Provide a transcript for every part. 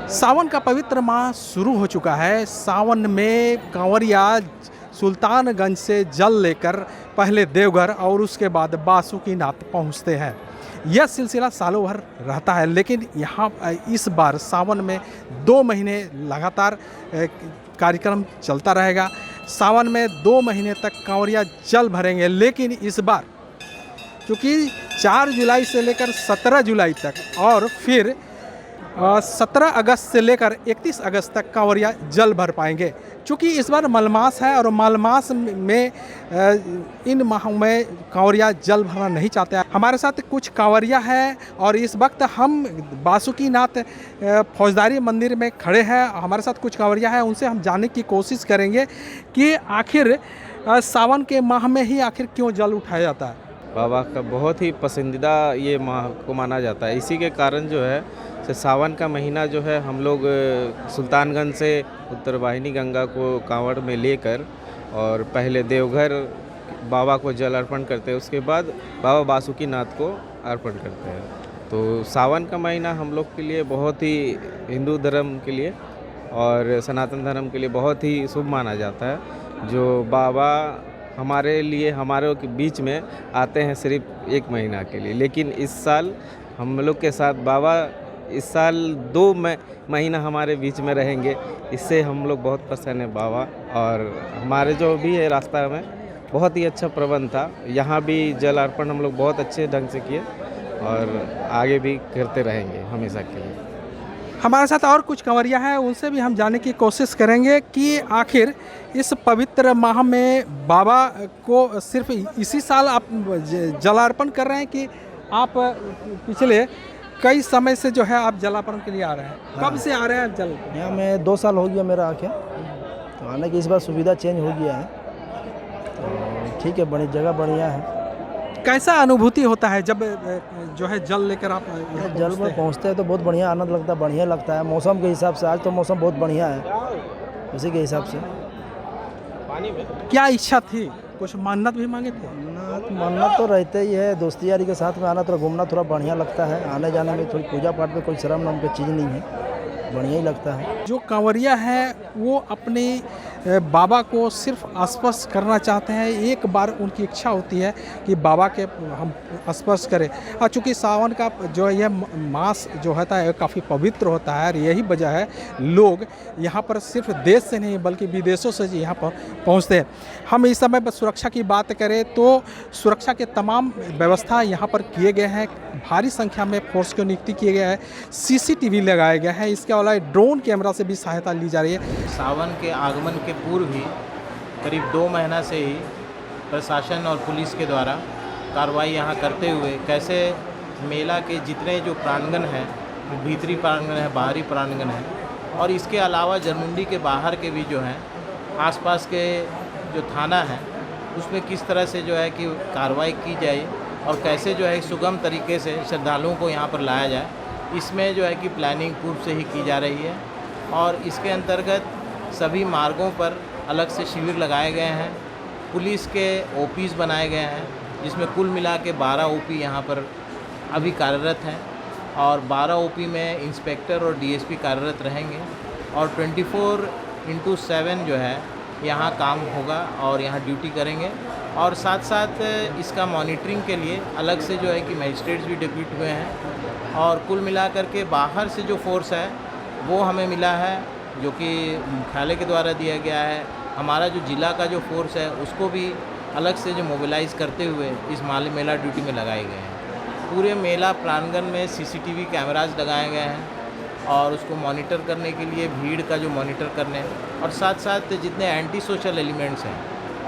सावन का पवित्र माह शुरू हो चुका है। सावन में कांवरिया सुल्तानगंज से जल लेकर पहले देवघर और उसके बाद बासुकीनाथ पहुंचते हैं। यह सिलसिला सालों भर रहता है, लेकिन यहाँ इस बार सावन में 2 महीने लगातार कार्यक्रम चलता रहेगा। सावन में 2 महीने तक कांवरिया जल भरेंगे, लेकिन इस बार क्योंकि 4 जुलाई से लेकर 17 जुलाई तक और फिर 17 अगस्त से लेकर 31 अगस्त तक कांवरिया जल भर पाएंगे। चूँकि इस बार मलमास है और मलमास में इन माहों में कांवरिया जल भरना नहीं चाहते हैं। हमारे साथ कुछ कांवरिया है और इस वक्त हम बासुकीनाथ फौजदारी मंदिर में खड़े हैं। हमारे साथ कुछ कांवरिया है, उनसे हम जानने की कोशिश करेंगे कि आखिर सावन के माह में ही आखिर क्यों जल उठाया जाता है। बाबा का बहुत ही पसंदीदा ये माह को माना जाता है। इसी के कारण जो है सावन का महीना जो है हम लोग सुल्तानगंज से उत्तरवाहिनी गंगा को कांवड़ में लेकर और पहले देवघर बाबा को जल अर्पण करते हैं, उसके बाद बाबा बासुकीनाथ को अर्पण करते हैं। तो सावन का महीना हम लोग के लिए बहुत ही हिंदू धर्म के लिए और सनातन धर्म के लिए बहुत ही शुभ माना जाता है। जो बाबा हमारे लिए हमारे के बीच में आते हैं सिर्फ 1 महीना के लिए, लेकिन इस साल हम लोग के साथ बाबा इस साल 2 महीना हमारे बीच में रहेंगे। इससे हम लोग बहुत प्रसन्न हैं बाबा। और हमारे जो भी है रास्ता में बहुत ही अच्छा प्रबंध था। यहाँ भी जल अर्पण हम लोग बहुत अच्छे ढंग से किए और आगे भी करते रहेंगे हमेशा के लिए। हमारे साथ और कुछ कंवरिया हैं, उनसे भी हम जानने की कोशिश करेंगे कि आखिर इस पवित्र माह में बाबा को सिर्फ इसी साल आप जलार्पण कर रहे हैं कि आप पिछले कई समय से जो है आप जलार्पण के लिए आ रहे हैं। कब से आ रहे हैं आप जल? यहाँ मैं 2 साल हो गया मेरा आके, तो आने की इस बार सुविधा चेंज हो गया है, तो ठीक है, बड़ी जगह बढ़िया है। कैसा अनुभूति होता है जब जो है जल लेकर आप जल में पहुँचते हैं तो बहुत बढ़िया आनंद लगता है, बढ़िया लगता है। मौसम के हिसाब से आज तो मौसम बहुत बढ़िया है, उसी के हिसाब से। क्या इच्छा थी? कुछ मन्नत भी मांगे थे? मन्नत तो रहते ही है, दोस्ती यारी के साथ में आना थोड़ा घूमना थोड़ा बढ़िया लगता है। आने जाने में थोड़ी पूजा पाठ में कोई शर्म नाम की चीज़ नहीं है, बढ़िया ही लगता है। जो कांवरिया है वो अपने बाबा को सिर्फ स्पर्श करना चाहते हैं। एक बार उनकी इच्छा होती है कि बाबा के हम स्पर्श करें। और चूँकि सावन का जो है यह मास जो होता है काफ़ी पवित्र होता है और यही वजह है लोग यहाँ पर सिर्फ देश से नहीं बल्कि विदेशों से यहाँ पर पहुँचते हैं। हम इस समय पर सुरक्षा की बात करें तो सुरक्षा के तमाम व्यवस्था यहाँ पर किए गए हैं। भारी संख्या में फोर्स की नियुक्ति किए गए हैं, CCTV लगाए गए हैं। इसके अलावा ड्रोन कैमरा से भी सहायता ली जा रही है। सावन के आगमन के पूर्व ही करीब 2 महीना से ही प्रशासन और पुलिस के द्वारा कार्रवाई यहाँ करते हुए कैसे मेला के जितने जो प्रांगण हैं, भीतरी प्रांगण है, बाहरी प्रांगण है और इसके अलावा जरमुंडी के बाहर के भी जो हैं आसपास के जो थाना है उसमें किस तरह से जो है कि कार्रवाई की जाए और कैसे जो है सुगम तरीके से श्रद्धालुओं को यहाँ पर लाया जाए, इसमें जो है कि प्लानिंग पूर्व से ही की जा रही है। और इसके अंतर्गत सभी मार्गों पर अलग से शिविर लगाए गए हैं। पुलिस के OPs बनाए गए हैं, जिसमें कुल मिला के 12 OP यहाँ पर अभी कार्यरत हैं और 12 OP में इंस्पेक्टर और DSP कार्यरत रहेंगे और 24/7 जो है यहाँ काम होगा और यहाँ ड्यूटी करेंगे। और साथ साथ इसका मॉनिटरिंग के लिए अलग से जो है कि मजिस्ट्रेट्स भी डिप्यूट हुए हैं। और कुल मिलाकर के बाहर से जो फोर्स है वो हमें मिला है, जो कि मुख्यालय के द्वारा दिया गया है। हमारा जो ज़िला का जो फोर्स है उसको भी अलग से जो मोबिलाइज़ करते हुए इस मेला ड्यूटी में लगाए गए हैं। पूरे मेला प्रांगण में CCTV कैमराज लगाए गए हैं और उसको मॉनिटर करने के लिए भीड़ का जो मॉनिटर करने और साथ साथ जितने एंटी सोशल एलिमेंट्स हैं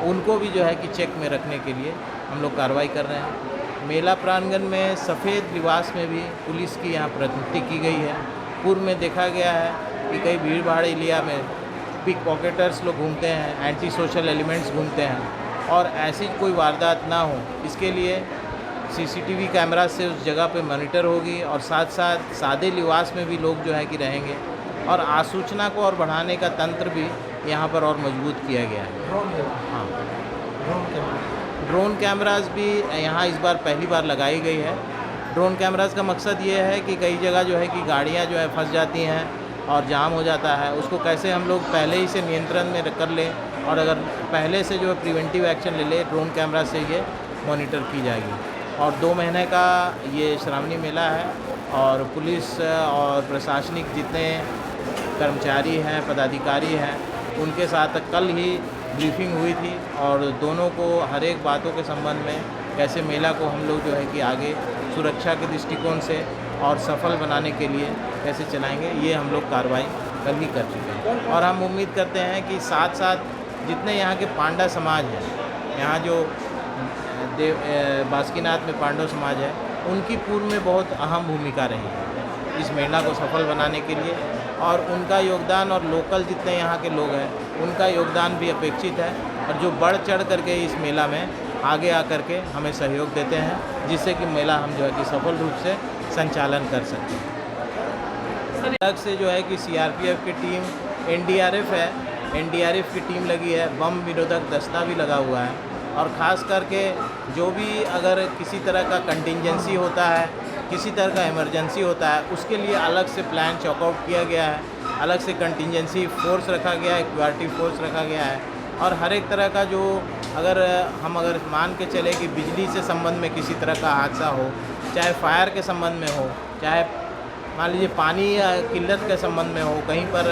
उनको भी जो है कि चेक में रखने के लिए हम लोग कार्रवाई कर रहे हैं। मेला प्रांगण में सफ़ेद लिबास में भी पुलिस की यहाँ प्रतिनियुक्ति की गई है। पूर्व में देखा गया है कि कई भीड़ भाड़ एरिया में पिक पॉकेटर्स लोग घूमते हैं, एंटी सोशल एलिमेंट्स घूमते हैं और ऐसी कोई वारदात ना हो इसके लिए CCTV कैमरा से उस जगह पे मॉनिटर होगी और साथ साथ सादे लिबास में भी लोग जो है कि रहेंगे और आसूचना को और बढ़ाने का तंत्र भी यहाँ पर और मजबूत किया गया है। हाँ, ड्रोन कैमराज भी यहाँ इस बार पहली बार लगाई गई है। ड्रोन कैमराज का मकसद ये है कि कई जगह जो है कि गाड़ियाँ जो है फंस जाती हैं और जाम हो जाता है, उसको कैसे हम लोग पहले ही से नियंत्रण में कर लें, और अगर पहले से जो है प्रिवेंटिव एक्शन ले ले, ड्रोन कैमरा से ये मॉनिटर की जाएगी। और 2 महीने का ये श्रावणी मेला है, और पुलिस और प्रशासनिक जितने कर्मचारी हैं, पदाधिकारी हैं, उनके साथ कल ही ब्रीफिंग हुई थी, और दोनों को हर एक बातों के संबंध में कैसे मेला को हम लोग जो है कि आगे सुरक्षा के दृष्टिकोण से और सफल बनाने के लिए कैसे चलाएंगे, ये हम लोग कार्रवाई कल ही कर चुके हैं। और हम उम्मीद करते हैं कि साथ साथ जितने यहाँ के पांडा समाज हैं, यहाँ जो बासुकीनाथ में पांडव समाज है, उनकी पूर्व में बहुत अहम भूमिका रही है इस मेला को सफल बनाने के लिए, और उनका योगदान और लोकल जितने यहाँ के लोग हैं उनका योगदान भी अपेक्षित है, और जो बढ़ चढ़ करके इस मेला में आगे आकर के हमें सहयोग देते हैं, जिससे कि मेला हम जो है कि सफल रूप से संचालन कर सकते हैं। अलग से जो है कि सीआरपीएफ की टीम, एनडीआरएफ है, एनडीआरएफ की टीम लगी है, बम विरोधक दस्ता भी लगा हुआ है, और ख़ास करके जो भी अगर किसी तरह का कंटिंजेंसी होता है, किसी तरह का इमरजेंसी होता है, उसके लिए अलग से प्लान चॉकआउट किया गया है, अलग से कंटिंजेंसी फोर्स रखा गया है, क्वालिटी फोर्स रखा गया है, और हर एक तरह का जो अगर मान के चले कि बिजली से संबंध में किसी तरह का हादसा हो, चाहे फायर के संबंध में हो, चाहे मान लीजिए पानी या किल्लत के संबंध में हो, कहीं पर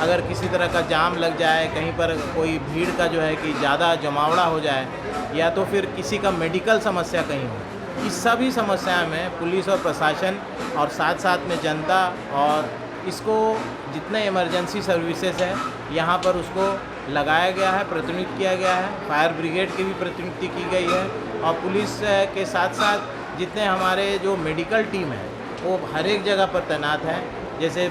अगर किसी तरह का जाम लग जाए, कहीं पर कोई भीड़ का जो है कि ज़्यादा जमावड़ा हो जाए, या तो फिर किसी का मेडिकल समस्या कहीं हो, इस सभी समस्या में पुलिस और प्रशासन और साथ साथ में जनता और इसको जितने इमरजेंसी सर्विसेज है यहाँ पर उसको लगाया गया है, प्रतिनिधित्व किया गया है, फायर ब्रिगेड की भी प्रतिनियुक्ति की गई है, और पुलिस के साथ साथ जितने हमारे जो मेडिकल टीम है वो हर एक जगह पर तैनात है। जैसे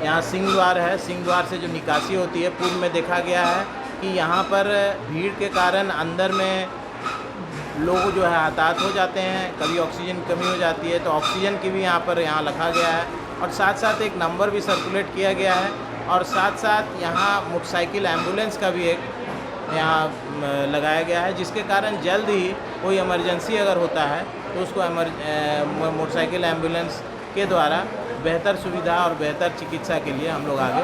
यहाँ सिंह द्वार है, सिंह द्वार से जो निकासी होती है, पूर्व में देखा गया है कि यहाँ पर भीड़ के कारण अंदर में लोग जो है हताहत हो जाते हैं, कभी ऑक्सीजन की कमी हो जाती है, तो ऑक्सीजन की भी यहाँ रखा गया है, और साथ साथ एक नंबर भी सर्कुलेट किया गया है, और साथ साथ यहाँ मोटरसाइकिल एम्बुलेंस का भी एक यहाँ लगाया गया है, जिसके कारण जल्द ही कोई इमरजेंसी अगर होता है तो उसको मोटरसाइकिल एम्बुलेंस के द्वारा बेहतर सुविधा और बेहतर चिकित्सा के लिए हम लोग आगे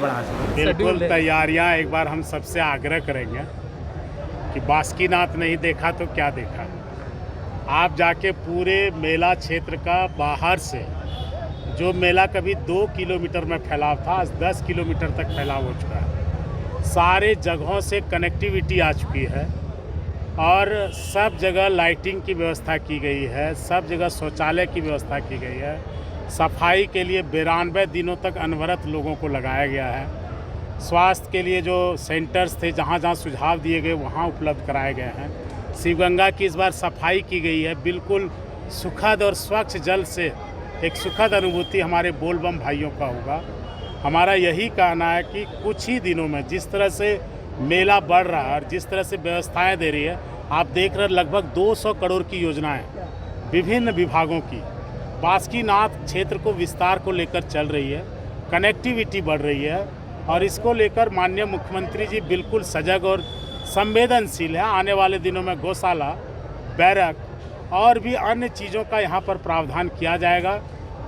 बढ़ा सकते हैं। बिल्कुल तैयारियां एक बार हम सबसे आग्रह करेंगे कि बासुकीनाथ नहीं देखा तो क्या देखा। आप जाके पूरे मेला क्षेत्र का बाहर से, जो मेला कभी 2 किलोमीटर में फैलाव था, आज 10 किलोमीटर तक फैलाव हो चुका है। सारे जगहों से कनेक्टिविटी आ चुकी है, और सब जगह लाइटिंग की व्यवस्था की गई है, सब जगह शौचालय की व्यवस्था की गई है, सफाई के लिए 92 दिनों तक अनवरत लोगों को लगाया गया है, स्वास्थ्य के लिए जो सेंटर्स थे जहाँ जहाँ सुझाव दिए गए वहाँ उपलब्ध कराए गए हैं। शिवगंगा की इस बार सफाई की गई है, बिल्कुल सुखद और स्वच्छ जल से एक सुखद अनुभूति हमारे बोलबम भाइयों का होगा। हमारा यही कहना है कि कुछ ही दिनों में जिस तरह से मेला बढ़ रहा है और जिस तरह से व्यवस्थाएं दे रही है, आप देख रहे हैं लगभग 200 करोड़ की योजनाएं विभिन्न विभागों की बासुकीनाथ क्षेत्र को विस्तार को लेकर चल रही है, कनेक्टिविटी बढ़ रही है, और इसको लेकर माननीय मुख्यमंत्री जी बिल्कुल सजग और संवेदनशील है। आने वाले दिनों में गौशाला, बैरक और भी अन्य चीज़ों का यहाँ पर प्रावधान किया जाएगा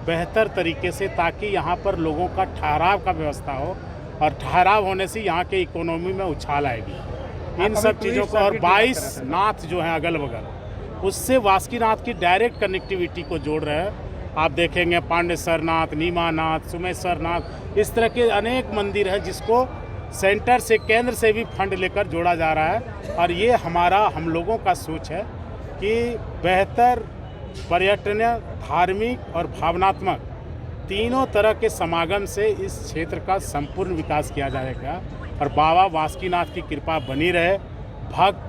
बेहतर तरीके से, ताकि यहाँ पर लोगों का ठहराव का व्यवस्था हो, और ठहराव होने से यहाँ के इकोनॉमी में उछाल आएगी। इन सब चीज़ों को, और 22 नाथ जो हैं अगल बगल, उससे बासुकीनाथ की डायरेक्ट कनेक्टिविटी को जोड़ रहे हैं। आप देखेंगे पांडेसर नाथ, नीमानाथ, सुमेश्वर नाथ, इस तरह के अनेक मंदिर हैं जिसको सेंटर से, केंद्र से भी फंड लेकर जोड़ा जा रहा है। और ये हम लोगों का सोच है कि बेहतर पर्यटन, धार्मिक और भावनात्मक तीनों तरह के समागम से इस क्षेत्र का संपूर्ण विकास किया जाएगा, और बाबा बासुकीनाथ की कृपा बनी रहे। भक्त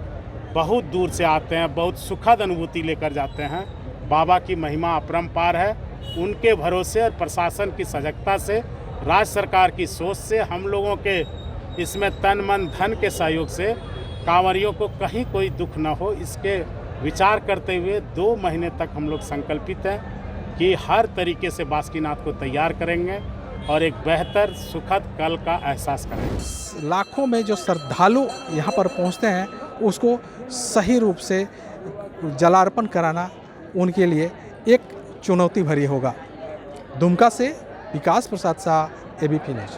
बहुत दूर से आते हैं, बहुत सुखद अनुभूति लेकर जाते हैं। बाबा की महिमा अपरंपार है। उनके भरोसे और प्रशासन की सजगता से, राज्य सरकार की सोच से, हम लोगों के इसमें तन मन धन के सहयोग से कांवरियों को कहीं कोई दुख न हो, इसके विचार करते हुए 2 महीने तक हम लोग संकल्पित हैं कि हर तरीके से बासुकीनाथ को तैयार करेंगे और एक बेहतर सुखद कल का एहसास करेंगे। लाखों में जो श्रद्धालु यहाँ पर पहुँचते हैं उसको सही रूप से जलार्पण कराना उनके लिए एक चुनौती भरी होगा। दुमका से विकास प्रसाद शाह, ABP न्यूज़।